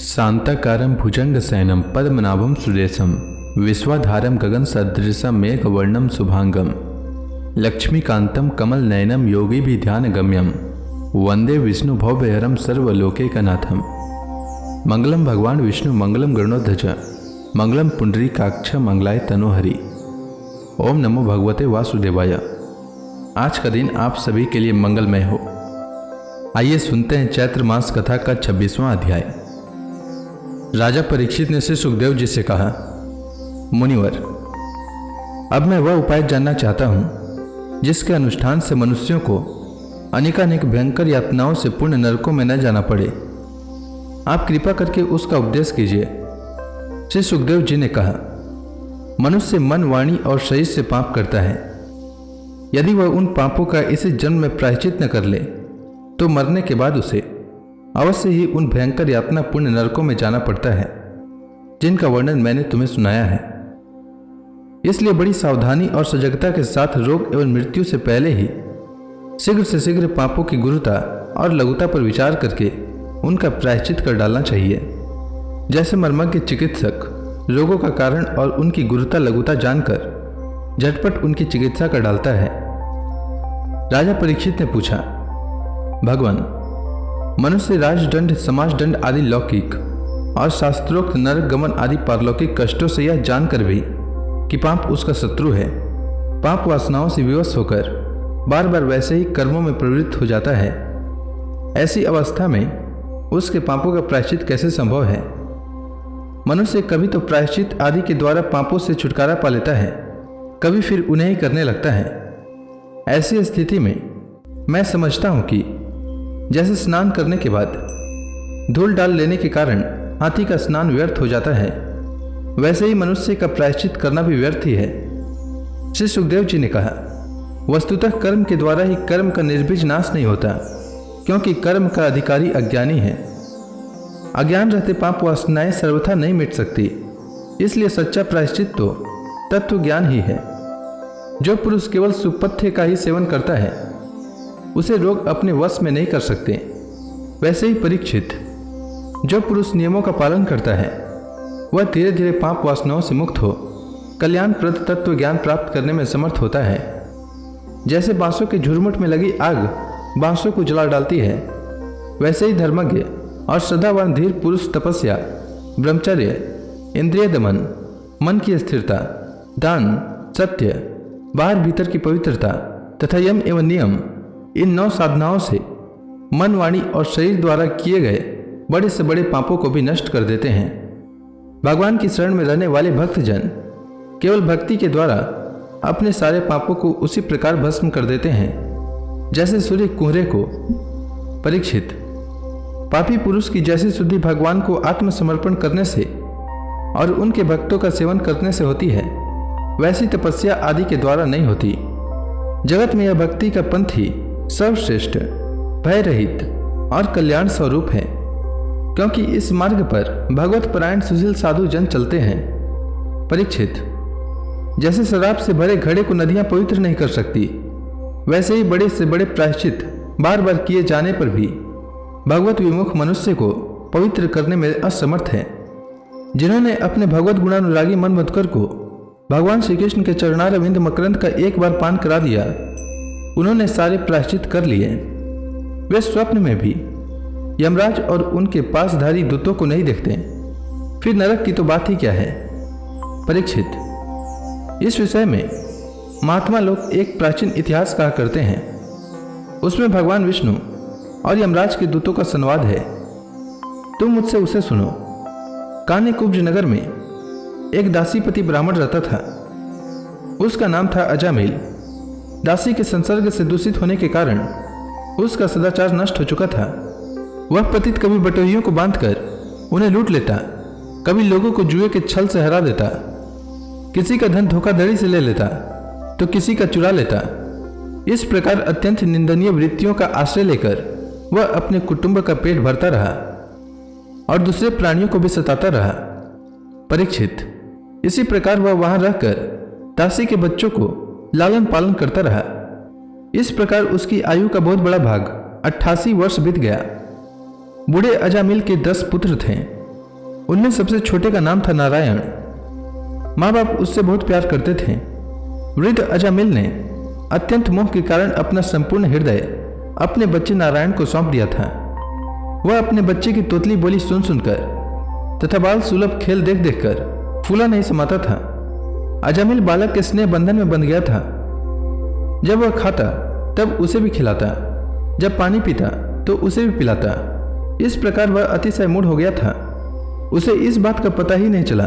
शांताकारं भुजंगशयनं पद्मनाभं सुरेशं विश्वाधारं गगनसदृशं मेघवर्णं शुभांगं लक्ष्मीकान्तं कमलनयनं योगिभिध्यानगम्यं वंदे विष्णु भवभयहरं सर्वलोकैकनाथं। मंगलम भगवान विष्णु मंगलम गरुणध्वज मंगलम पुंडरीकाक्ष मंगलाय तनोहरि। ओम नमो भगवते वासुदेवाय। आज का दिन आप सभी के लिए मंगलमय हो। आइए सुनते हैं चैत्र मास कथा का 26वां अध्याय। राजा परीक्षित ने श्री सुखदेव जी से कहा, मुनिवर, अब मैं वह उपाय जानना चाहता हूं जिसके अनुष्ठान से मनुष्यों को अनेकानेक भयंकर यातनाओं से पूर्ण नरकों में न जाना पड़े। आप कृपा करके उसका उपदेश कीजिए। श्री सुखदेव जी ने कहा, मनुष्य मन, वाणी और शरीर से पाप करता है। यदि वह उन पापों का इसी जन्म में प्रायश्चित न कर ले तो मरने के बाद उसे अवश्य ही उन भयंकर यातना पूर्ण नरकों में जाना पड़ता है जिनका वर्णन मैंने तुम्हें सुनाया है। इसलिए बड़ी सावधानी और सजगता के साथ रोग एवं मृत्यु से पहले ही शीघ्र से शीघ्र पापों की गुरुता और लघुता पर विचार करके उनका प्रायश्चित कर डालना चाहिए। जैसे मर्मज्ञ चिकित्सक रोगों का कारण और उनकी गुरुता लघुता जानकर झटपट उनकी चिकित्सा कर डालता है। राजा परीक्षित ने पूछा, भगवान, मनुष्य राजदंड, समाजदंड आदि लौकिक और शास्त्रोक्त नरक गमन आदि पारलौकिक कष्टों से यह जानकर भी कि पाप उसका शत्रु है, पाप वासनाओं से विवश होकर बार बार वैसे ही कर्मों में प्रवृत्त हो जाता है। ऐसी अवस्था में उसके पापों का प्रायश्चित कैसे संभव है? मनुष्य कभी तो प्रायश्चित आदि के द्वारा पापों से छुटकारा पा लेता है, कभी फिर उन्हें ही करने लगता है। ऐसी स्थिति में मैं समझता हूं कि जैसे स्नान करने के बाद धूल डाल लेने के कारण हाथी का स्नान व्यर्थ हो जाता है, वैसे ही मनुष्य का प्रायश्चित करना भी व्यर्थ ही है। श्री सुखदेव जी ने कहा, वस्तुतः कर्म के द्वारा ही कर्म का निर्बीज नाश नहीं होता, क्योंकि कर्म का अधिकारी अज्ञानी है। अज्ञान रहते पाप वासनाएं सर्वथा नहीं मिट सकती। इसलिए सच्चा प्रायश्चित तो तत्व ज्ञान ही है। जो पुरुष केवल सुपथ्य का ही सेवन करता है उसे रोग अपने वश में नहीं कर सकते। वैसे ही परीक्षित, जो पुरुष नियमों का पालन करता है वह धीरे धीरे पाप वासनाओं से मुक्त हो कल्याणप्रद तत्व ज्ञान प्राप्त करने में समर्थ होता है। जैसे बांसों के झुरमुट में लगी आग बांसों को जला डालती है, वैसे ही धर्मज्ञ और श्रद्धावान धीर पुरुष तपस्या, ब्रह्मचर्य, इंद्रिय दमन, मन की स्थिरता, दान, सत्य, बाहर भीतर की पवित्रता तथा यम एवं नियम, इन 9 साधनाओं से मन, वाणी और शरीर द्वारा किए गए बड़े से बड़े पापों को भी नष्ट कर देते हैं। भगवान की शरण में रहने वाले भक्तजन केवल भक्ति के द्वारा अपने सारे पापों को उसी प्रकार भस्म कर देते हैं जैसे सूर्य कुहरे को। परीक्षित, पापी पुरुष की जैसी शुद्धि भगवान को आत्मसमर्पण करने से और उनके भक्तों का सेवन करने से होती है, वैसी तपस्या आदि के द्वारा नहीं होती। जगत में यह भक्ति का पंथ ही सर्वश्रेष्ठ, भय रहित और कल्याण स्वरूप है, क्योंकि इस मार्ग पर भगवत परायण सुशील साधु जन चलते हैं। परीक्षित, जैसे शराब से भरे घड़े को नदियां पवित्र नहीं कर सकती, वैसे ही बड़े से बड़े प्रायश्चित बार बार किए जाने पर भी भगवत विमुख मनुष्य को पवित्र करने में असमर्थ है। जिन्होंने अपने भगवत गुणानुरागी मन मधुकर को भगवान श्री कृष्ण के चरणारविंद मकरंद का एक बार पान करा दिया, उन्होंने सारे प्रायश्चित कर लिए। वे स्वप्न में भी यमराज और उनके पासधारी दूतों को नहीं देखते, फिर नरक की तो बात ही क्या है। परीक्षित, इस विषय में महात्मा लोग एक प्राचीन इतिहास कहा करते हैं। उसमें भगवान विष्णु और यमराज के दूतों का संवाद है। तुम मुझसे उसे सुनो। कान्यकुब्ज नगर में एक दासीपति ब्राह्मण रहता था। उसका नाम था अजामिल। दासी के संसर्ग से दूषित होने के कारण उसका सदाचार नष्ट हो चुका था। वह पतित कभी बटोहियों को बांधकर उन्हें लूट लेता, कभी लोगों को जुए के छल से हरा देता, किसी का धन धोखाधड़ी से ले लेता तो किसी का चुरा लेता। इस प्रकार अत्यंत निंदनीय वृत्तियों का आश्रय लेकर वह अपने कुटुंब का पेट भरता रहा और दूसरे प्राणियों को भी सताता रहा। परीक्षित, इसी प्रकार वह वहां रहकर दासी के बच्चों को लालन पालन करता रहा। इस प्रकार उसकी आयु का बहुत बड़ा भाग 88 वर्ष बीत गया। बूढ़े अजामिल के 10 पुत्र थे। उनमें सबसे छोटे का नाम था नारायण। माँ बाप उससे बहुत प्यार करते थे। वृद्ध अजामिल ने अत्यंत मोह के कारण अपना संपूर्ण हृदय अपने बच्चे नारायण को सौंप दिया था। वह अपने बच्चे की तोतली बोली सुन सुनकर तथा बाल सुलभ खेल देख देख कर फूला नहीं समाता था। अजामिल बालक के स्नेह बंधन में बंध गया था। जब वह खाता तब उसे भी खिलाता, जब पानी पीता तो उसे भी पिलाता। इस प्रकार वह अतिशय मूढ़ हो गया था। उसे इस बात का पता ही नहीं चला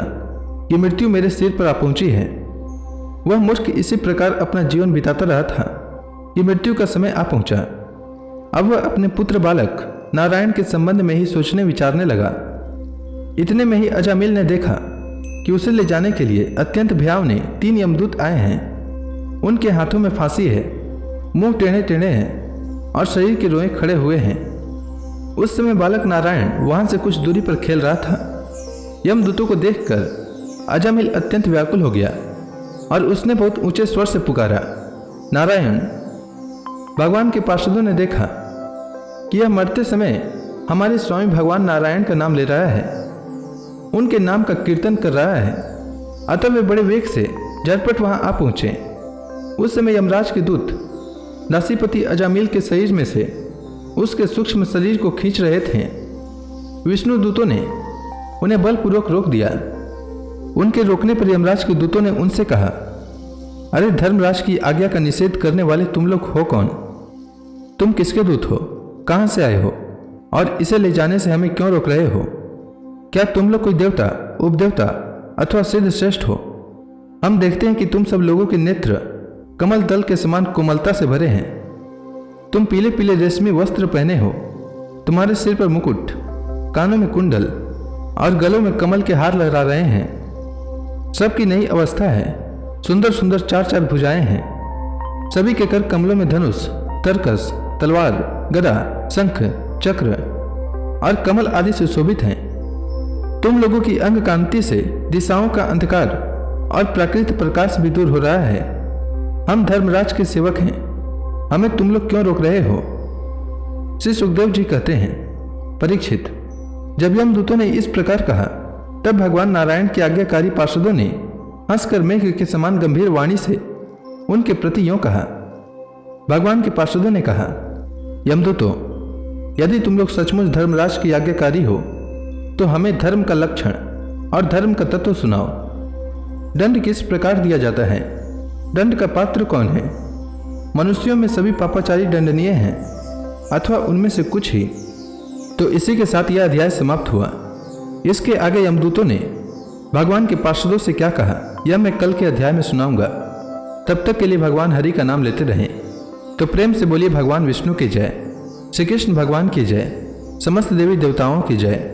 कि मृत्यु मेरे सिर पर आ पहुंची है। वह मूर्ख इसी प्रकार अपना जीवन बिताता रहा था कि मृत्यु का समय आ पहुंचा। अब वह अपने पुत्र बालक नारायण के संबंध में ही सोचने विचारने लगा। इतने में ही अजामिल ने देखा कि उसे ले जाने के लिए अत्यंत भयावने 3 यमदूत आए हैं। उनके हाथों में फांसी है, मुंह टेढ़े टेढ़े हैं और शरीर के रोए खड़े हुए हैं। उस समय बालक नारायण वहां से कुछ दूरी पर खेल रहा था। यमदूतों को देखकर अजामिल अत्यंत व्याकुल हो गया और उसने बहुत ऊंचे स्वर से पुकारा, नारायण। भगवान के पार्षदों ने देखा कि यह मरते समय हमारे स्वामी भगवान नारायण का नाम ले रहा है, उनके नाम का कीर्तन कर रहा है। अतः वे बड़े वेग से झटपट वहां आ पहुंचे। उस समय यमराज के दूत दासीपति अजामिल के शरीर में से उसके सूक्ष्म शरीर को खींच रहे थे। विष्णु दूतों ने उन्हें बलपूर्वक रोक दिया। उनके रोकने पर यमराज के दूतों ने उनसे कहा, अरे धर्मराज की आज्ञा का निषेध करने वाले तुम लोग हो कौन? तुम किसके दूत हो? कहां से आए हो? और इसे ले जाने से हमें क्यों रोक रहे हो? क्या तुम लोग कोई देवता, उपदेवता अथवा सिद्ध श्रेष्ठ हो? हम देखते हैं कि तुम सब लोगों के नेत्र कमल दल के समान कोमलता से भरे हैं। तुम पीले पीले रेशमी वस्त्र पहने हो, तुम्हारे सिर पर मुकुट, कानों में कुंडल और गलों में कमल के हार लहरा रहे हैं। सबकी नई अवस्था है, सुंदर सुंदर 4-4 भुजाएं हैं। सभी के कर कमलों में धनुष, तरकस, तलवार, गदा, शंख, चक्र और कमल आदि से शोभित हैं। तुम लोगों की अंग कांति से दिशाओं का अंधकार और प्राकृत प्रकाश भी दूर हो रहा है। हम धर्मराज के सेवक हैं, हमें तुम लोग क्यों रोक रहे हो? श्री सुखदेव जी कहते हैं, परीक्षित, जब यमदूतों ने इस प्रकार कहा तब भगवान नारायण के आज्ञाकारी पार्षदों ने हंसकर मेघ के समान गंभीर वाणी से उनके प्रति यों कहा। भगवान के पार्षदों ने कहा, यमदूतों, यदि तुम लोग सचमुच धर्मराज की आज्ञाकारी हो तो हमें धर्म का लक्षण और धर्म का तत्व सुनाओ। दंड किस प्रकार दिया जाता है? दंड का पात्र कौन है? मनुष्यों में सभी पापाचारी दंडनीय हैं अथवा उनमें से कुछ ही? तो इसी के साथ यह अध्याय समाप्त हुआ। इसके आगे यमदूतों ने भगवान के पार्षदों से क्या कहा यह मैं कल के अध्याय में सुनाऊंगा। तब तक के लिए भगवान हरि का नाम लेते रहें। तो प्रेम से बोलिए भगवान विष्णु की जय, श्री कृष्ण भगवान की जय, समस्त देवी देवताओं की जय।